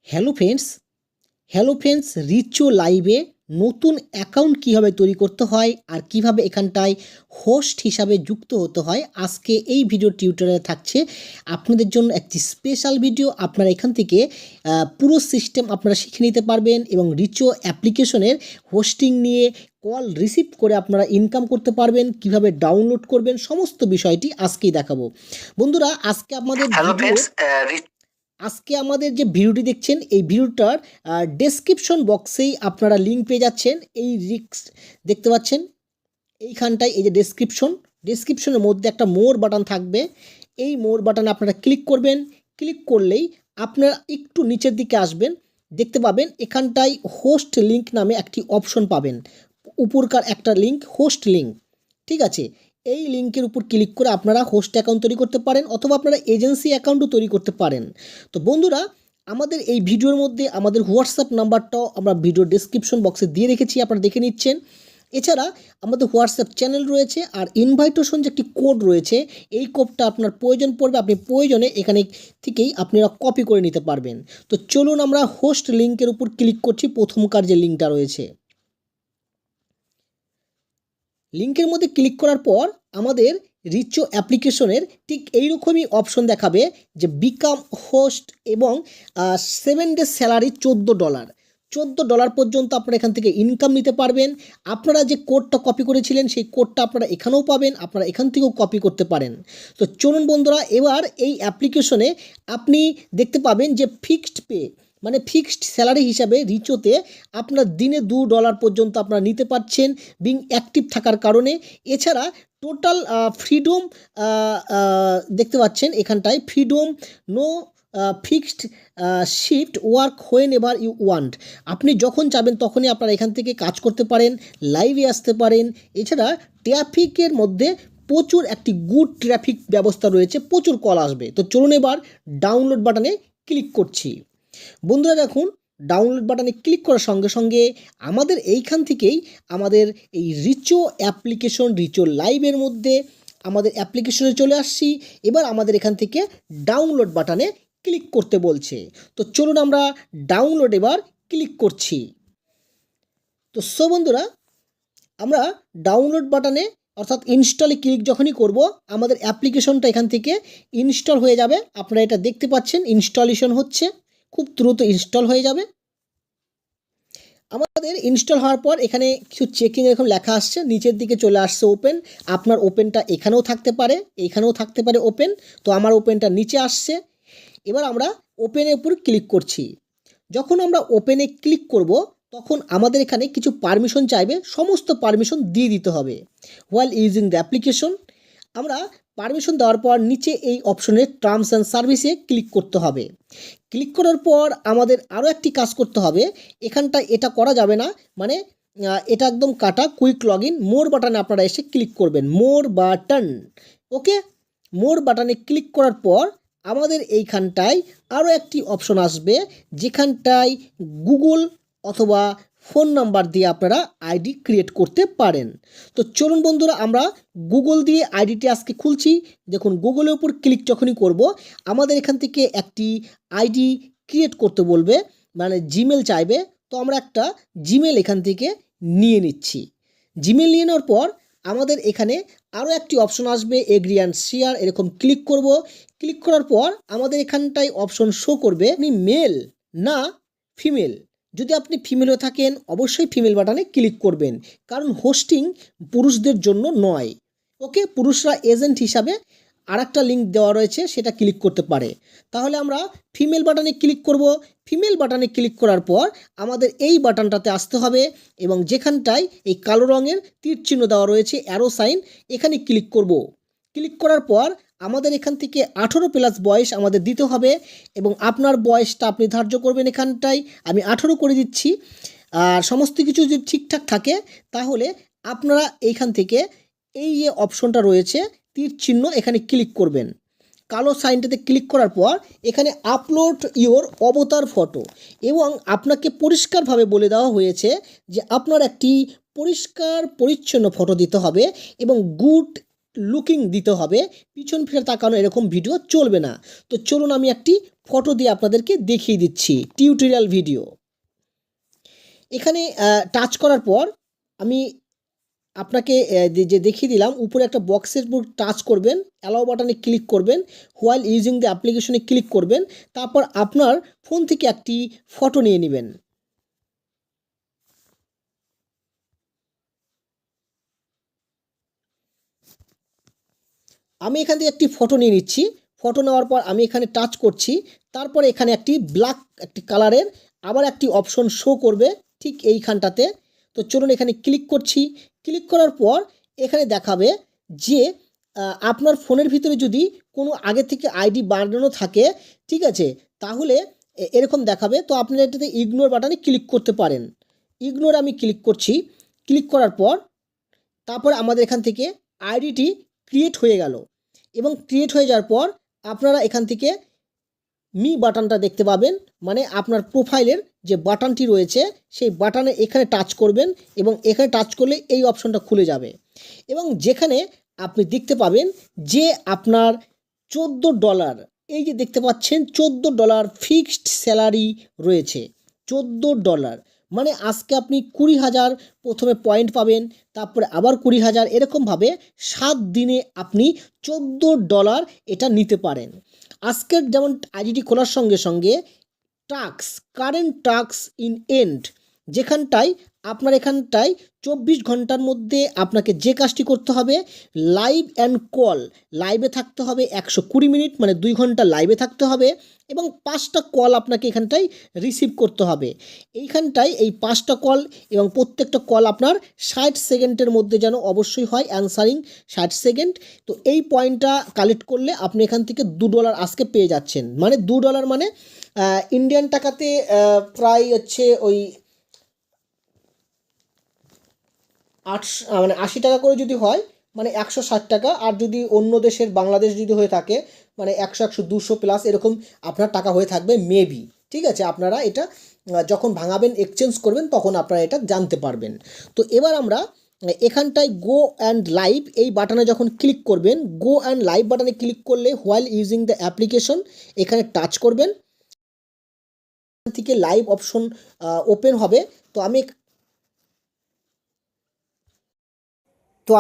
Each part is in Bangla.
হ্যালো ফ্রেন্ডস, রিচো লাইভে নতুন অ্যাকাউন্ট কীভাবে তৈরি করতে হয় আর কিভাবে এখানটায় হোস্ট হিসাবে যুক্ত হতে হয়, আজকে এই ভিডিও টিউটোরিয়ালে থাকছে আপনাদের জন্য একটি স্পেশাল ভিডিও। আপনারা এখান থেকে পুরো সিস্টেম আপনারা শিখে নিতে পারবেন এবং রিচো অ্যাপ্লিকেশনের হোস্টিং নিয়ে কল রিসিভ করে আপনারা ইনকাম করতে পারবেন, কিভাবে ডাউনলোড করবেন, সমস্ত বিষয়টি আজকেই দেখাবো। বন্ধুরা, আজকে আমাদের যে ভিডিওটি দেখছেন, এই ভিডিওটার ডেসক্রিপশন বক্সেই আপনারা লিঙ্ক পেয়ে যাচ্ছেন। এই রিক্স দেখতে পাচ্ছেন এইখানটায়, এই যে ডেসক্রিপশনের মধ্যে একটা মোর বাটন থাকবে। এই মোর বাটনে আপনারা ক্লিক করবেন। ক্লিক করলেই আপনারা একটু নিচের দিকে আসবেন, দেখতে পাবেন এখানটায় হোস্ট লিঙ্ক নামে একটি অপশন পাবেন। উপরকার একটা লিঙ্ক, হোস্ট লিঙ্ক, ঠিক আছে। এই লিঙ্কের উপর ক্লিক করে আপনারা হোস্ট অ্যাকাউন্ট তৈরি করতে পারেন, অথবা আপনারা এজেন্সি অ্যাকাউন্টও তৈরি করতে পারেন। তো বন্ধুরা, আমাদের এই ভিডিওর মধ্যে আমাদের হোয়াটসঅ্যাপ নাম্বারটাও আমরা ভিডিও ডেসক্রিপশন বক্সে দিয়ে রেখেছি, আপনারা দেখে নিচ্ছেন। এছাড়া আমাদের হোয়াটসঅ্যাপ চ্যানেল রয়েছে, আর ইনভাইটেশন যে একটি কোড রয়েছে, এই কোডটা আপনার প্রয়োজন পড়বে, আপনি প্রয়োজনে এখানে থেকেই আপনারা কপি করে নিতে পারবেন। তো চলুন আমরা হোস্ট লিঙ্কের উপর ক্লিক করছি। প্রথমকার যে লিঙ্কটা রয়েছে, লিঙ্কের মধ্যে ক্লিক করার পর আমাদের রিচো অ্যাপ্লিকেশনের ঠিক এইরকমই অপশন দেখাবে যে বিকাম হোস্ট, এবং 7 ডেজ স্যালারি $14 পর্যন্ত আপনারা এখান থেকে ইনকাম নিতে পারবেন। আপনারা যে কোডটা কপি করেছিলেন সেই কোডটা আপনারা এখানেও পাবেন, আপনারা এখান থেকেও কপি করতে পারেন। তো চলুন বন্ধুরা, এবার এই অ্যাপ্লিকেশনে আপনি দেখতে পাবেন যে ফিক্সড পে, মানে ফিক্সড স্যালারি হিসাবে রিচোতে আপনার দিনে $2 পর্যন্ত আপনারা নিতে পারছেন বিং অ্যাক্টিভ থাকার কারণে। এছাড়া টোটাল ফ্রিডম দেখতে পাচ্ছেন এখানটায়, freedom no fixed shift work whenever you want. আপনি যখন চাবেন তখনই আপনারা এখান থেকে কাজ করতে পারেন, লাইভে আসতে পারেন। এছাড়া ট্রাফিকের মধ্যে প্রচুর একটি গুড ট্রাফিক ব্যবস্থা রয়েছে, প্রচুর কল আসবে। তো চলুন এবার ডাউনলোড বাটনে ক্লিক করছি। বন্ধুরা দেখুন, ডাউনলোড বাটনে ক্লিক করার সঙ্গে সঙ্গে আমাদের এইখান থেকেই আমাদের এই রিচো অ্যাপ্লিকেশন, রিচো লাইভের মধ্যে আমাদের অ্যাপ্লিকেশনে চলে আসছি। এবার আমাদের এখান থেকে ডাউনলোড বাটনে ক্লিক করতে বলছে। তো চলুন আমরা ডাউনলোড এবার ক্লিক করছি। তো বন্ধুরা, আমরা ডাউনলোড বাটনে অর্থাৎ ইনস্টলে ক্লিক যখনই করব, আমাদের অ্যাপ্লিকেশনটা এখান থেকে ইনস্টল হয়ে যাবে। আপনারা এটা দেখতে পাচ্ছেন, ইনস্টলেশন হচ্ছে, খুব দ্রুত ইনস্টল হয়ে যাবে। আমাদের ইনস্টল হওয়ার পর এখানে কিছু চেকিং এরকম লেখা আসছে, নিচের দিকে চলে আসছে ওপেন। আপনার ওপেনটা এখানেও থাকতে পারে, এইখানেও থাকতে পারে ওপেন। তো আমার ওপেনটা নিচে আসছে। এবার আমরা ওপেনের উপর ক্লিক করছি। যখন আমরা ওপেনে ক্লিক করব, তখন আমাদের এখানে কিছু পারমিশন চাইবে, সমস্ত পারমিশন দিয়ে দিতে হবে। হোয়াইল ইউজিং দ্য অ্যাপ্লিকেশন, আমরা পারমিশন দেওয়ার পর নিচে এই অপশনের টার্মস অ্যান্ড সার্ভিসে ক্লিক করতে হবে। ক্লিক করার পর আমাদের আরও একটি কাজ করতে হবে। এখানটায় এটা করা যাবে না, মানে এটা একদম কাটা। কুইক লগ ইন, মোর বাটনে আপনারা এসে ক্লিক করবেন, মোর বাটন। ওকে, মোর বাটনে ক্লিক করার পর আমাদের এইখানটায় আরও একটি অপশন আসবে, যেখানটায় গুগল অথবা ফোন নাম্বার দিয়ে আপনারা আইডি ক্রিয়েট করতে পারেন। তো চলুন বন্ধুরা, আমরা গুগল দিয়ে আইডিটি আজকে খুলছি। দেখুন, গুগলের উপর ক্লিক যখনই করব, আমাদের এখান থেকে একটি আইডি ক্রিয়েট করতে বলবে, মানে জিমেল চাইবে। তো আমরা একটা জিমেল এখান থেকে নিয়ে নিচ্ছি। জিমেল নিয়ে নেওয়ার পর আমাদের এখানে আরও একটি অপশন আসবে, এগ্রি অ্যান্ড শেয়ার, এরকম ক্লিক করব। ক্লিক করার পর আমাদের এখানটায় অপশন শো করবে আপনি মেল না ফিমেল। যদি আপনি ফিমেল হয়ে থাকেন, অবশ্যই ফিমেল বাটনে ক্লিক করবেন, কারণ হোস্টিং পুরুষদের জন্য নয়। ওকে, পুরুষরা এজেন্ট হিসাবে আর একটা লিঙ্ক দেওয়া রয়েছে, সেটা ক্লিক করতে পারে। তাহলে আমরা ফিমেল বাটনে ক্লিক করব। ফিমেল বাটনে ক্লিক করার পর আমাদের এই বাটনটাতে আসতে হবে, এবং যেখানটায় এই কালো রঙের তীর চিহ্ন দেওয়া রয়েছে, অ্যারো সাইন, এখানে ক্লিক করব। ক্লিক করার পর আমাদের এখান থেকে 18+ বয়স আমাদের দিতে হবে, এবং আপনার বয়সটা আপনি ধার্য করবেন। এখানটায় আমি 18 করে দিচ্ছি। আর সমস্ত কিছু যদি ঠিকঠাক থাকে, তাহলে আপনারা এইখান থেকে এই যে অপশনটা রয়েছে তীর চিহ্ন, এখানে ক্লিক করবেন। কালো সাইনটাতে ক্লিক করার পর এখানে আপলোড ইওর অবতার ফটো, এবং আপনাকে পরিষ্কারভাবে বলে দেওয়া হয়েছে যে আপনার একটি পরিষ্কার পরিচ্ছন্ন ফটো দিতে হবে, এবং গুড লুকিং দিতে হবে, পিছন ফিরে তাকানো এরকম ভিডিও চলবে না। তো চলুন আমি একটি ফটো দিয়ে আপনাদেরকে দেখিয়ে দিচ্ছি, টিউটোরিয়াল ভিডিও। এখানে টাচ করার পর আমি আপনাকে যে দেখিয়ে দিলাম, উপরে একটা বক্সের উপর টাচ করবেন, অ্যালাউ বাটনে ক্লিক করবেন, হোয়াইল ইউজিং দ্য অ্যাপ্লিকেশনে ক্লিক করবেন, তারপর আপনার ফোন থেকে একটি ফটো নিয়ে নেবেন। আমি এখান থেকে একটি ফটো নিয়ে নিচ্ছি। ফটো নেওয়ার পর আমি এখানে টাচ করছি, তারপরে এখানে একটি ব্ল্যাক একটি কালারের আবার একটি অপশন শো করবে ঠিক এইখানটাতে। তো চলুন এখানে ক্লিক করছি। ক্লিক করার পর এখানে দেখাবে যে আপনার ফোনের ভিতরে যদি কোনো আগে থেকে আইডি বানানো থাকে, ঠিক আছে, তাহলে এরকম দেখাবে। তো আপনারা এটাতে ইগনোর বাটনে ক্লিক করতে পারেন। ইগনোর আমি ক্লিক করছি। ক্লিক করার পর তারপর আমাদের এখান থেকে আইডিটি ক্রিয়েট হয়ে গেল, এবং ক্রিয়েট হয়ে যাওয়ার পর আপনারা এখান থেকে মি বাটনটা দেখতে পাবেন, মানে আপনার প্রোফাইলের যে বাটনটি রয়েছে সেই বাটনে এখানে টাচ করবেন, এবং এখানে টাচ করলে এই অপশনটা খুলে যাবে, এবং যেখানে আপনি দেখতে পাবেন যে আপনার $14, এই যে দেখতে পাচ্ছেন $14 ফিক্সড স্যালারি রয়েছে। $14 মানে আজকে আপনি 20,000 প্রথমে পয়েন্ট পাবেন, তারপরে আবার 20,000, এরকমভাবে 7 দিনে আপনি $14 এটা নিতে পারেন। আজকের যেমন আইডিটি খোলার সঙ্গে সঙ্গে task, current task in end, যেখানটায় আপনার এখানটায় 24 ঘন্টার মধ্যে আপনাকে যে কাজটি করতে হবে, লাইভ অ্যান্ড কল, লাইভে থাকতে হবে 120 মিনিট, মানে 2 ঘন্টা লাইভে থাকতে হবে, এবং 5টা কল আপনাকে এখানটায় রিসিভ করতে হবে। এইখানটায় এই 5টা কল, এবং প্রত্যেকটা কল আপনার 60 সেকেন্ডের মধ্যে যেন অবশ্যই হয়, অ্যানসারিং 60 সেকেন্ড। তো এই পয়েন্টটা কালেক্ট করলে আপনি এখান থেকে $2 আজকে পেয়ে যাচ্ছেন। মানে $2 মানে ইন্ডিয়ান টাকাতে প্রায় হচ্ছে ওই 80 টাকা করে যদি হয়, মানে 160 টাকা। আর যদি অন্য দেশের বাংলাদেশ যদি হয়ে থাকে, মানে 100, 200 প্লাস এরকম আপনার টাকা হয়ে থাকবে মেবি। ঠিক আছে, আপনারা এটা যখন ভাঙাবেন, এক্সচেঞ্জ করবেন, তখন আপনারা এটা জানতে পারবেন। তো এবার আমরা এখানটায় গো অ্যান্ড লাইভ এই বাটনে যখন ক্লিক করবেন, গো অ্যান্ড লাইভ বাটনে ক্লিক করলে হোয়াইল ইউজিং দ্য অ্যাপ্লিকেশন এখানে টাচ করবেন, এখান থেকে লাইভ অপশন ওপেন হবে। তো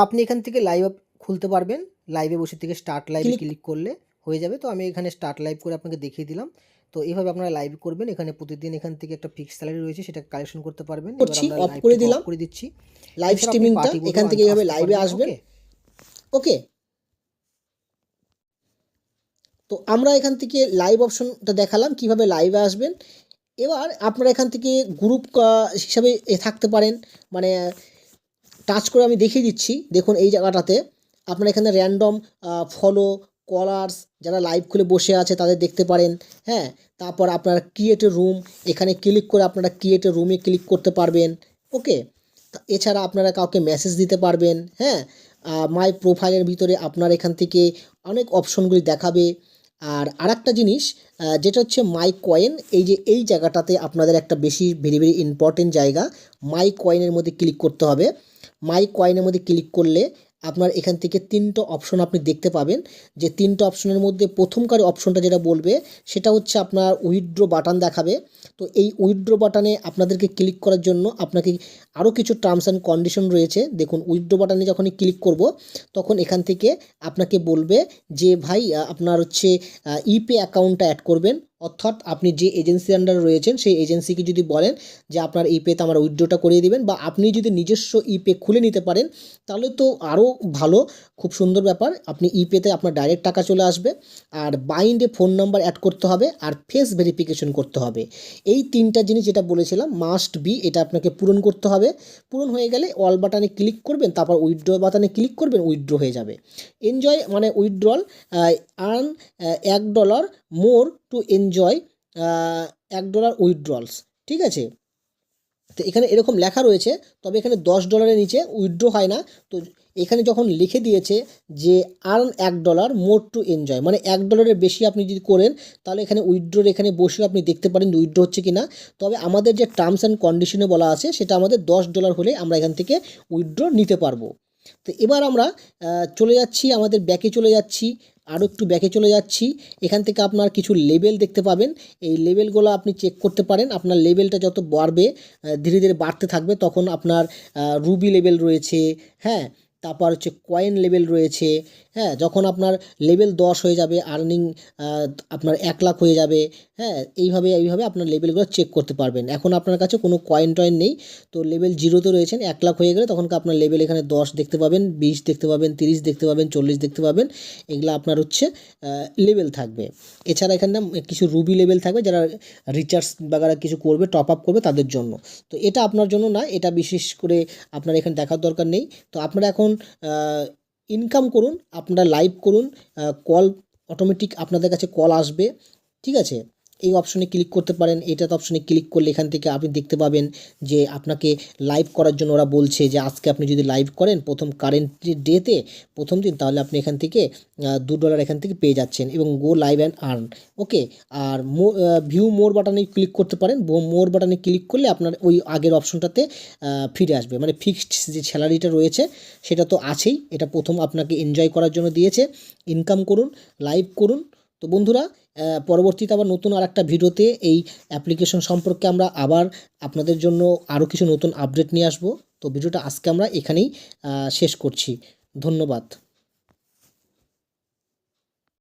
আপনি এখান থেকে লাইভ খুলতে পারবেন। লাইভে বসে থেকে স্টার্ট লাইভ ক্লিক করলে হয়ে যাবে। তো আমি এখানে স্টার্ট লাইভ করে আপনাকে দেখিয়ে দিলাম। তো এইভাবে আপনারা লাইভ করবেন। এখানে প্রতিদিন এখান থেকে একটা ফিক্স স্যালারি রয়েছে, সেটা কালেকশন করতে পারবেন। অফ করে দিলাম, করে দিচ্ছি লাইভ স্ট্রিমিংটা। এখান থেকে এইভাবে লাইভে আসবেন। ওকে, তো আমরা এখান থেকে লাইভ অপশনটা দেখালাম কিভাবে লাইভে আসবেন। এবার আপনারা এখান থেকে গ্রুপ হিসাবে থাকতে পারেন, মানে টাচ করে আমি দেখিয়ে দিচ্ছি। দেখুন এই জায়গাটাতে আপনারা এখানে র্যান্ডম ফলো, কলার্স, যারা লাইভ খুলে বসে আছে তাদের দেখতে পারেন। হ্যাঁ, তারপর আপনারা ক্রিয়েট এ রুম, এখানে ক্লিক করে আপনারা ক্রিয়েট এ রুমে ক্লিক করতে পারবেন। ওকে, এছাড়া আপনারা কাউকে মেসেজ দিতে পারবেন। হ্যাঁ, মাই প্রোফাইলের ভিতরে আপনার এখান থেকে অনেক অপশনগুলি দেখাবে। আর আরেকটা জিনিস যেটা হচ্ছে মাই কয়েন, এই যে এই জায়গাটাতে আপনাদের একটা বেশি ভেরি ভেরি ইম্পর্টেন্ট জায়গা, মাই কয়েনের মধ্যে ক্লিক করতে হবে। মাই কয়েনের মধ্যে ক্লিক করলে আপনার এখান থেকে 3টা অপশন আপনি দেখতে পাবেন। যে 3টা অপশনের মধ্যে প্রথমকার অপশনটা যেটা বলবে সেটা হচ্ছে আপনার উইথড্র বাটন দেখাবে। তো এই উইথড্র বাটনে আপনাদেরকে ক্লিক করার জন্য আপনাকে আরও কিছু টার্মস অ্যান্ড কন্ডিশন রয়েছে। দেখুন উইথড্র বাটনে যখনই ক্লিক করব, তখন এখান থেকে আপনাকে বলবে যে ভাই আপনার হচ্ছে ইপে অ্যাকাউন্টটা অ্যাড করবেন। অর্থাৎ আপনি যে এজেন্সির আন্ডারে রয়েছেন সেই এজেন্সিকে যদি বলেন যে আপনার ইপেতে আমার উইথড্রটা করিয়ে দিবেন, বা আপনি যদি নিজস্ব ইপে খুলে নিতে পারেন তাহলে তো আরও ভালো, খুব সুন্দর ব্যাপার। আপনি ইপেতে আপনার ডাইরেক্ট টাকা চলে আসবে। আর বাইন্ডে ফোন নাম্বার অ্যাড করতে হবে, আর ফেস ভেরিফিকেশন করতে হবে। এই 3টা জিনিস যেটা বলেছিলাম মাস্ট বি, এটা আপনাকে পূরণ করতে হবে। পূরণ হয়ে গেলে অল বাটনে ক্লিক করবেন, তারপর উইথড্র বাটনে ক্লিক করবেন, উইথড্র হয়ে যাবে। এনজয় মানে withdrawal, earn $1 more to enjoy $1 withdrawals. ঠিক আছে, তো এখানে এরকম লেখা রয়েছে, তবে এখানে $10 নিচে উইথড্র হয় না। তো এখানে যখন লিখে দিয়েছে যে আর্ন $1 মোর টু এনজয়, মানে $1 বেশি আপনি যদি করেন তাহলে এখানে উইথড্রোর এখানে বসে আপনি দেখতে পারেন উইথড্র হচ্ছে কি না। তবে আমাদের যে টার্মস অ্যান্ড কন্ডিশনে বলা আছে সেটা আমাদের $10 হলে আমরা এখান থেকে উইথড্র নিতে পারবো। তো এবার আমরা চলে যাচ্ছি, আমাদের ব্যাকে চলে যাচ্ছি, আরও একটু ব্যাকে চলে যাচ্ছি। এখান থেকে আপনার কিছু লেবেল দেখতে পাবেন, এই লেবেলগুলো আপনি চেক করতে পারেন। আপনার লেবেলটা যত বাড়বে, ধীরে ধীরে বাড়তে থাকবে, তখন আপনার রুবি লেবেল রয়েছে, হ্যাঁ, তারপর হচ্ছে কয়েন লেবেল রয়েছে, হ্যাঁ, যখন আপনার লেভেল 10 হয়ে যাবে, আর্নিং আপনার 1 লাখ হয়ে যাবে, হ্যাঁ, এইভাবে আপনার লেভেলগুলো চেক করতে পারবেন। এখন আপনার কাছে কোনো কয়েন টয়েন নেই, তো লেভেল 0-তে রয়েছেন, 1 লাখ হয়ে গেলে তখন আপনার লেভেল এখানে 10 দেখতে পাবেন, 20 দেখতে পাবেন, 30 দেখতে পাবেন, 40 দেখতে পাবেন। এগুলো আপনার হচ্ছে লেভেল থাকবে। এছাড়া এখানে কিছু রুবি লেভেল থাকবে, যারা রিচার্জ বাগারা কিছু করবে, টপ আপ করবে তাদের জন্য। তো এটা আপনার জন্য না, এটা বিশেষ করে আপনার এখানে দেখার দরকার নেই। তো আপনারা এখন ইনকাম করুন, আপনারা লাইভ করুন, কল অটোমেটিক আপনাদের কাছে কল আসবে, ঠিক আছে? এই অপশনে ক্লিক করতে পারেন, এটাতে অপশনে ক্লিক করলে এখান থেকে আপনি দেখতে পাবেন যে আপনাকে লাইভ করার জন্য ওরা বলছে যে আজকে আপনি যদি লাইভ করেন প্রথম কারেন্ট ডেতে প্রথম দিন, তাহলে আপনি এখান থেকে $2 এখান থেকে পেয়ে যাচ্ছেন, এবং go live and earn. Okay, আর ভিউ মোর বাটনে ক্লিক করতে পারেন। মোর বাটনে ক্লিক করলে আপনার ওই আগের অপশনটাতে ফিরে আসবে, মানে ফিক্সড যে স্যালারিটা রয়েছে সেটা তো আছেই, এটা প্রথম আপনাকে এনজয় করার জন্য দিয়েছে। ইনকাম করুন, লাইভ করুন। তো বন্ধুরা, পরবর্তীতে আবার নতুন আর একটা ভিডিওতে এই অ্যাপ্লিকেশন সম্পর্কে আমরা আবার আপনাদের জন্য আরও কিছু নতুন আপডেট নিয়ে আসবো। তো ভিডিওটা আজকে আমরা এখানেই শেষ করছি। ধন্যবাদ।